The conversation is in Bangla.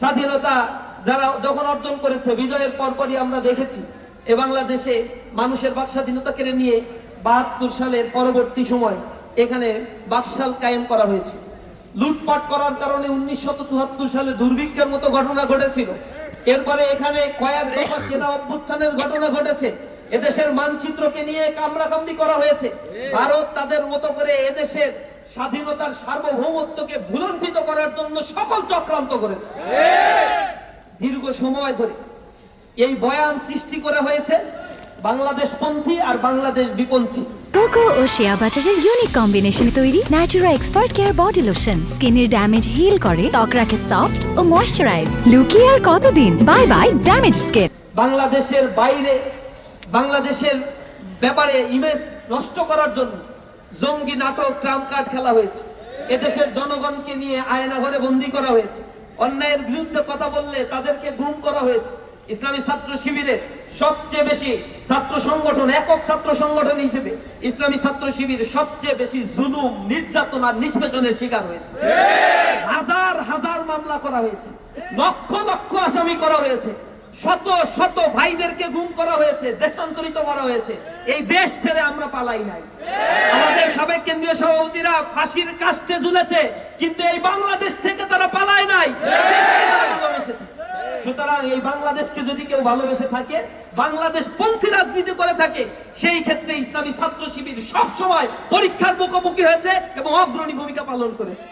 স্বাধীনতা যারা যখন অর্জন করেছে, বিজয়ের পরপরই আমরা দেখেছি এ বাংলাদেশে মানুষের বাক স্বাধীনতা কেড়ে নিয়ে ৭২ সালের পরবর্তী সময় এখানে বাকশাল কায়েম করা হয়েছে। লুটপাট করার কারণে ১৯৭৪ সালে দুর্ভিক্ষের মতো ঘটনা ঘটেছিল। এরপরে এখানে কয়েক দফা সেনা অভ্যুত্থানের ঘটনা ঘটেছে। এদেশের মানচিত্রকে নিয়ে কামড়াকামড়ি করা হয়েছে। ভারত তাদের মতো করে এদেশের স্বাধীনতার সার্বভৌমত্বকে ভুলণ্ঠিত করার জন্য সকল চক্রান্ত করেছে। দীর্ঘ সময় ধরে এই বয়ান সৃষ্টি করা হয়েছে বাংলাদেশপন্থী আর বাংলাদেশ বিপন্থী। কোকো ও শিয়া বাটারের ইউনিক কম্বিনেশনে তৈরি Natura expert care body lotion স্কিনের ড্যামেজ হিল করে, ত্বক রাখে সফট ও ময়েশ্চারাইজ। লুকিয়ে আর কতদিন, বাই বাই ড্যামেজ স্কিন। বাংলাদেশের বাইরে বাংলাদেশের ব্যাপারে ইমেজ নষ্ট করার জন্য জঙ্গি নাটক, ট্রাম্প কার্ড খেলা হয়েছে। এদেশের জনগণকে নিয়ে আয়না ঘরে বন্দী করা হয়েছে। অন্যায়ের বিরুদ্ধে কথা বললে তাদেরকে গুম করা হয়েছে। ইসলামী ছাত্র শিবিরের সবচেয়ে বেশি ছাত্র সংগঠন, একক ছাত্র সংগঠন হিসেবে ইসলামী ছাত্র শিবির সবচেয়ে বেশি জুলুম, নির্যাতন আর নিষ্পেষণের শিকার হয়েছে। হাজার হাজার মামলা করা হয়েছে, লক্ষ লক্ষ আসামি করা হয়েছে, শত শত ভাইদেরকে গুম করা হয়েছে, দেশান্তরিত করা হয়েছে। এই দেশ ছেড়ে আমরা পালাই নাই। আমাদের সাবেক কেন্দ্রীয় সভাপতিরা ফাঁসির কাস্টে ঝুলেছে, কিন্তু এই বাংলাদেশ থেকে তারা পালায় নাই, ভালোবেসেছে। সুতরাং এই বাংলাদেশকে যদি কেউ ভালোবেসে থাকে, বাংলাদেশ পন্থী রাজনীতি করে থাকে, সেই ক্ষেত্রে ইসলামী ছাত্র শিবির সবসময় পরীক্ষার মুখোমুখি হয়েছে এবং অগ্রণী ভূমিকা পালন করেছে।